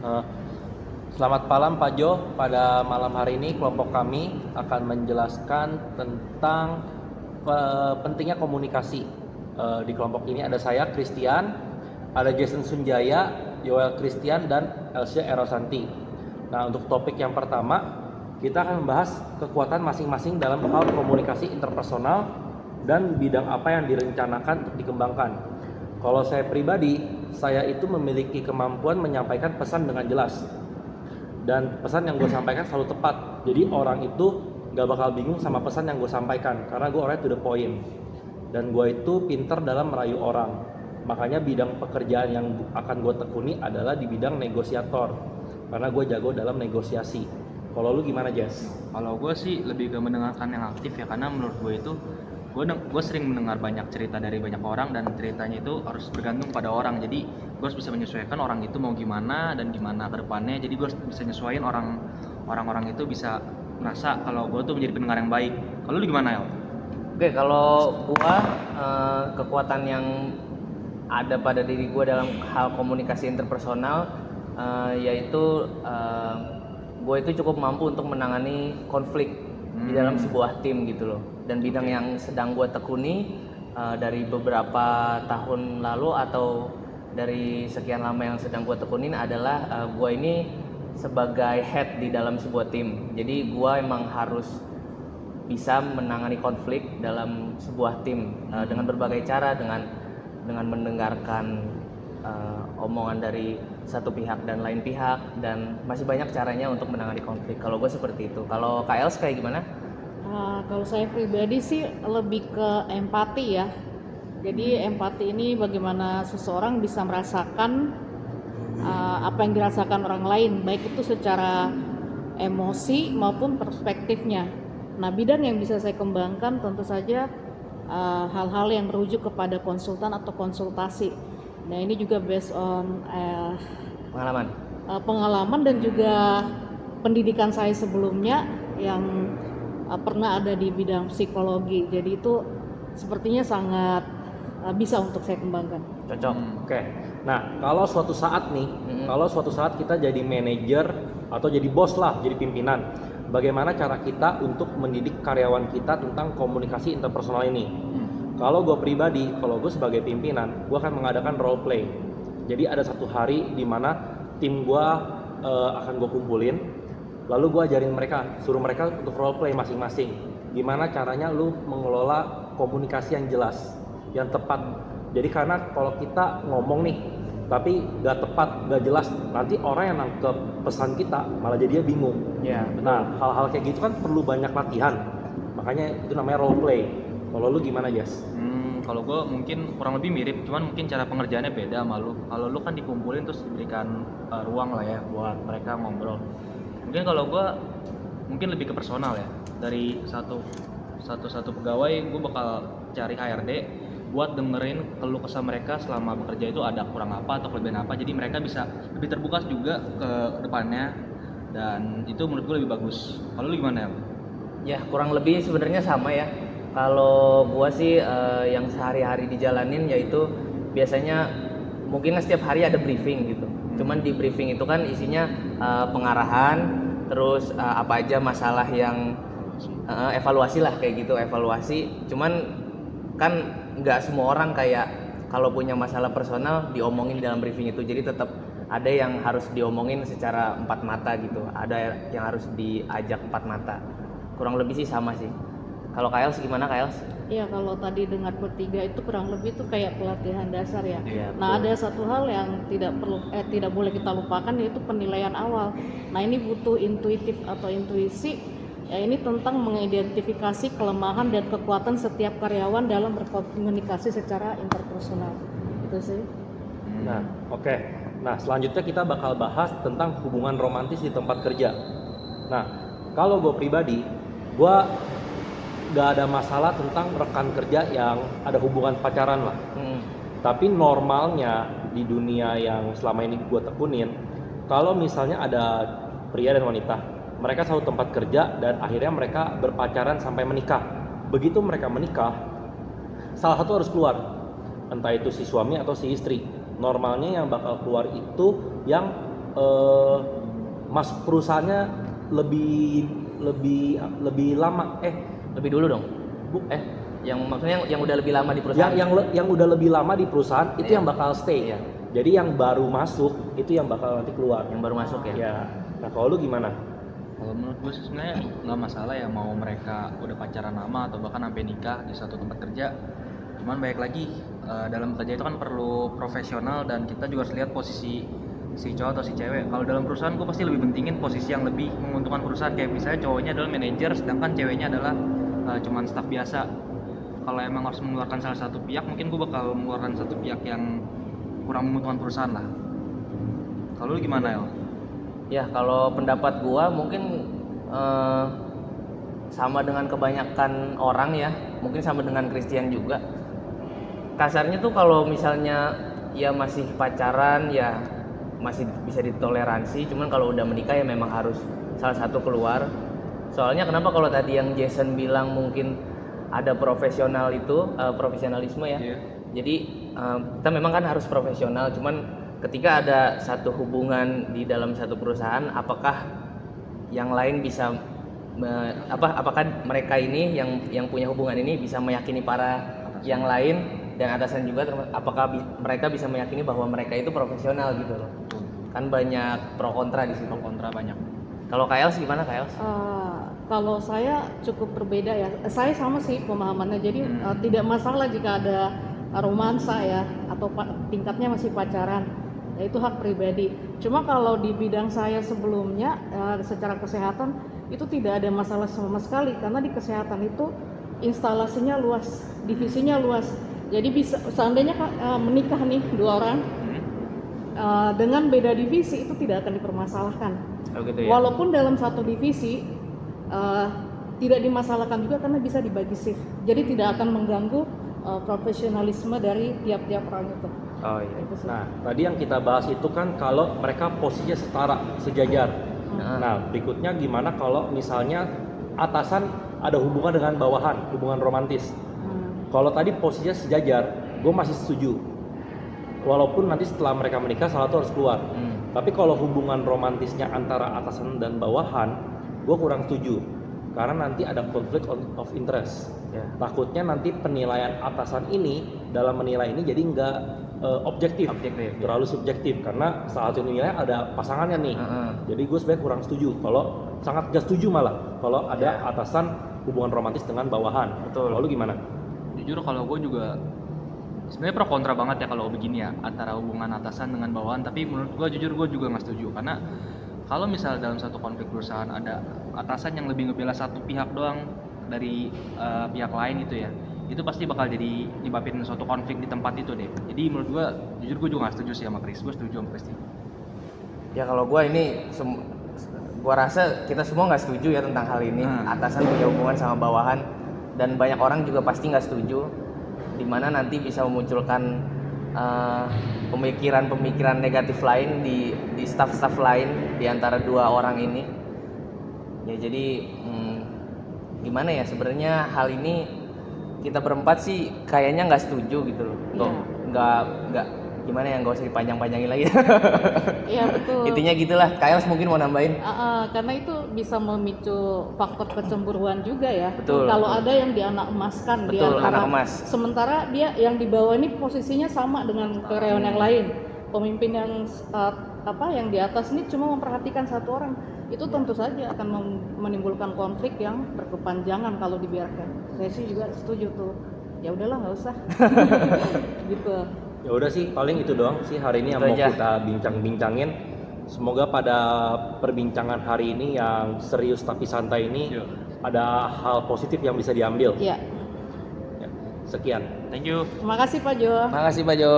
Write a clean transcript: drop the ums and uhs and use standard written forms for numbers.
Eh, Selamat malam Pak Jo. Pada malam hari ini kelompok kami akan menjelaskan tentang pentingnya komunikasi. Di kelompok ini ada saya Christian, ada Jason Sunjaya, Yoel Christian, dan Elsia Erosanti. Nah, untuk topik yang pertama, kita akan membahas kekuatan masing-masing dalam hal komunikasi interpersonal dan bidang apa yang direncanakan untuk dikembangkan. Kalau saya pribadi, saya itu memiliki kemampuan menyampaikan pesan dengan jelas. Dan pesan yang gue sampaikan selalu tepat. Jadi orang itu gak bakal bingung sama pesan yang gue sampaikan, karena gue orangnya to the point. Dan gue itu pinter dalam merayu orang. Makanya bidang pekerjaan yang akan gue tekuni adalah di bidang negosiator, karena gue jago dalam negosiasi. Kalau lu gimana, Jess? Kalau gue sih lebih ke mendengarkan yang aktif ya, karena menurut gue itu gue sering mendengar banyak cerita dari banyak orang, dan ceritanya itu harus bergantung pada orang. Jadi gue harus bisa menyesuaikan orang itu mau gimana dan gimana ke depannya. Jadi gue harus bisa nyesuaiin orang-orang itu bisa merasa kalau gue tuh menjadi pendengar yang baik. Kalau lu gimana, El? Oke, kalau gua kekuatan yang ada pada diri gua dalam hal komunikasi interpersonal yaitu gua itu cukup mampu untuk menangani konflik di dalam sebuah tim gitu loh. Dan bidang yang sedang gua tekuni dari beberapa tahun lalu atau dari sekian lama yang sedang gua tekunin adalah gua ini sebagai head di dalam sebuah tim. Jadi gua emang harus bisa menangani konflik dalam sebuah tim dengan berbagai cara, dengan mendengarkan omongan dari satu pihak dan lain pihak, dan masih banyak caranya untuk menangani konflik. Kalau gue seperti itu. Kalau Kak Els kayak gimana? Kalau saya pribadi sih lebih ke empati ya. Jadi empati ini bagaimana seseorang bisa merasakan apa yang dirasakan orang lain, baik itu secara emosi maupun perspektifnya. Nah, bidang yang bisa saya kembangkan tentu saja hal-hal yang merujuk kepada konsultan atau konsultasi. Nah, ini juga based on pengalaman dan juga pendidikan saya sebelumnya yang pernah ada di bidang psikologi. Jadi itu sepertinya sangat bisa untuk saya kembangkan. Cocok. Oke. Nah, kalau suatu saat kita jadi manajer atau jadi bos lah, jadi pimpinan, bagaimana cara kita untuk mendidik karyawan kita tentang komunikasi interpersonal ini? Kalau gue pribadi, kalau gue sebagai pimpinan, gue akan mengadakan role play. Jadi ada satu hari di mana tim gue akan gue kumpulin, lalu gue ajarin mereka, suruh mereka untuk role play masing-masing. Gimana caranya lu mengelola komunikasi yang jelas, yang tepat. Jadi karena kalau kita ngomong nih, tapi gak tepat, gak jelas, nanti orang yang nangkep pesan kita malah jadi dia bingung. Ya, Nah, hal-hal kayak gitu kan perlu banyak latihan. Makanya itu namanya role play. Kalau lu gimana, Jas? Kalau gue mungkin kurang lebih mirip, cuman mungkin cara pengerjaannya beda sama lu. Kalau lu kan dikumpulin terus diberikan ruang lah ya buat mereka ngobrol. Mungkin kalau gue mungkin lebih ke personal ya. Dari satu pegawai, gue bakal cari HRD buat dengerin keluh kesah mereka selama bekerja itu ada kurang apa atau kelebihan apa. Jadi mereka bisa lebih terbuka juga ke depannya, dan itu menurut gue lebih bagus. Kalau lu gimana, ya? ya kurang lebih sebenarnya sama ya. Kalau gua sih yang sehari-hari dijalanin yaitu biasanya mungkin setiap hari ada briefing gitu. Cuman di briefing itu kan isinya pengarahan, terus apa aja masalah yang evaluasi lah kayak gitu, evaluasi. Cuman kan nggak semua orang kayak kalau punya masalah personal diomongin di dalam briefing itu. Jadi tetap ada yang harus diomongin secara empat mata gitu, ada yang harus diajak empat mata. Kurang lebih sih sama sih. Kalau Kak Els gimana, Kak Els? Iya, kalau tadi dengar bertiga itu kurang lebih itu kayak pelatihan dasar ya. Iya, Nah, betul. ada satu hal yang tidak boleh kita lupakan, yaitu penilaian awal. Nah, ini butuh intuitif atau intuisi. Ya, ini tentang mengidentifikasi kelemahan dan kekuatan setiap karyawan dalam berkomunikasi secara interpersonal. Itu sih. Nah, oke. Nah, selanjutnya kita bakal bahas tentang hubungan romantis di tempat kerja. Nah, kalau gue pribadi, gue gak ada masalah tentang rekan kerja yang ada hubungan pacaran lah. Tapi normalnya di dunia yang selama ini gue tekunin, kalau misalnya ada pria dan wanita, mereka satu tempat kerja dan akhirnya mereka berpacaran sampai menikah. Begitu mereka menikah, salah satu harus keluar, entah itu si suami atau si istri. Normalnya yang bakal keluar itu yang masuk perusahaannya lebih lama. Lebih dulu dong. Yang maksudnya yang udah lebih lama di perusahaan. Yang udah lebih lama di perusahaan itu Iya. yang bakal stay. Iya. Jadi yang baru masuk itu yang bakal nanti keluar. Yang baru masuk ya. Ya. Nah kalau lu gimana? Kalau menurut gue sih sebenarnya nggak masalah ya mau mereka udah pacaran lama atau bahkan sampai nikah di satu tempat kerja. Cuman baik lagi dalam kerja itu kan perlu profesional dan kita juga harus lihat posisi si cowok atau si cewek. Kalau dalam perusahaan gue pasti lebih pentingin posisi yang lebih menguntungkan perusahaan. Kayak misalnya cowoknya adalah manajer sedangkan ceweknya adalah cuman staf biasa. Kalau emang harus mengeluarkan salah satu pihak mungkin gue bakal mengeluarkan satu pihak yang kurang menguntungkan perusahaan lah. Kalau lu gimana El? Ya kalau pendapat gua mungkin sama dengan kebanyakan orang ya, mungkin sama dengan Christian juga. Kasarnya tuh kalau misalnya ya masih pacaran ya masih bisa ditoleransi, cuman kalau udah menikah ya memang harus salah satu keluar. Soalnya kenapa kalau tadi yang Jason bilang mungkin ada profesional itu profesionalisme ya. Iya. Jadi kita memang kan harus profesional, cuman ketika ada satu hubungan di dalam satu perusahaan, apakah yang lain bisa apakah mereka ini yang punya hubungan ini bisa meyakini para yang lain dan atasan juga, apakah mereka bisa meyakini bahwa mereka itu profesional gitu loh. Kan banyak pro kontra di situ. Pro kontra banyak. Kalau Kaels gimana Kaels? Kalau saya cukup berbeda ya. Saya sama sih pemahamannya. Jadi tidak masalah jika ada romansa ya atau tingkatnya masih pacaran. Ya, itu hak pribadi. Cuma kalau di bidang saya sebelumnya secara kesehatan itu tidak ada masalah sama sekali karena di kesehatan itu instalasinya luas, divisinya luas. Jadi bisa seandainya menikah nih dua orang dengan beda divisi itu tidak akan dipermasalahkan. Oh gitu ya. Walaupun dalam satu divisi tidak dimasalahkan juga karena bisa dibagi shift. Jadi tidak akan mengganggu profesionalisme dari tiap-tiap orang itu. Oh iya. Itu sih. Nah, tadi yang kita bahas itu kan kalau mereka posisinya setara, sejajar. Nah, berikutnya gimana kalau misalnya atasan ada hubungan dengan bawahan, hubungan romantis. Kalau tadi posisinya sejajar, gue masih setuju. Walaupun nanti setelah mereka menikah salah satu harus keluar. Tapi kalau hubungan romantisnya antara atasan dan bawahan, gue kurang setuju. Karena nanti ada conflict of interest. Ya. Takutnya nanti penilaian atasan ini dalam menilai ini jadi nggak objektif, terlalu subjektif karena salah satu nilai ada pasangannya nih. Jadi gue sebenarnya kurang setuju. Kalau sangat gak setuju malah kalau ada atasan hubungan romantis dengan bawahan. Betul. Lalu gimana? Jujur kalau gue juga sebenarnya pro kontra banget ya kalau begini ya antara hubungan atasan dengan bawahan. Tapi menurut gue jujur gue juga nggak setuju karena kalau misalnya dalam satu konflik perusahaan ada atasan yang lebih ngebela satu pihak doang dari pihak lain itu ya, itu pasti bakal jadi nyebabin suatu konflik di tempat itu deh. Jadi menurut gue jujur gue juga nggak setuju sih sama Chris. Gue setuju sama Chris. Ya kalau gue ini gue rasa kita semua nggak setuju ya tentang hal ini. Atasan punya hubungan sama bawahan dan banyak orang juga pasti nggak setuju, dimana nanti bisa memunculkan pemikiran-pemikiran negatif lain di staff-staff lain di antara dua orang ini. Ya jadi gimana ya, sebenarnya hal ini kita berempat sih kayaknya nggak setuju gitu loh. Nggak gimana ya, nggak usah dipanjang-panjangin lagi. Iya betul. Intinya gitulah. Kayak mungkin mau nambahin. Karena itu bisa memicu faktor kecemburuan juga ya. Betul. Kalau ada yang dianak emaskan, Betul, antara- anak emas. Sementara dia yang di bawah ini posisinya sama dengan karyawan yang lain. Pemimpin yang yang di atas ini cuma memperhatikan satu orang. Itu tentu saja akan menimbulkan konflik yang berkepanjangan kalau dibiarkan. Saya sih juga setuju tuh. Ya udahlah, nggak usah. Gitu. Ya udah sih, paling itu doang sih hari ini yang Itu mau aja. kita bincang-bincangin. Semoga pada perbincangan hari ini yang serius tapi santai ini ada hal positif yang bisa diambil. Iya. Ya, sekian. Thank you. Terima kasih Pak Jo. Makasih Pak Jo.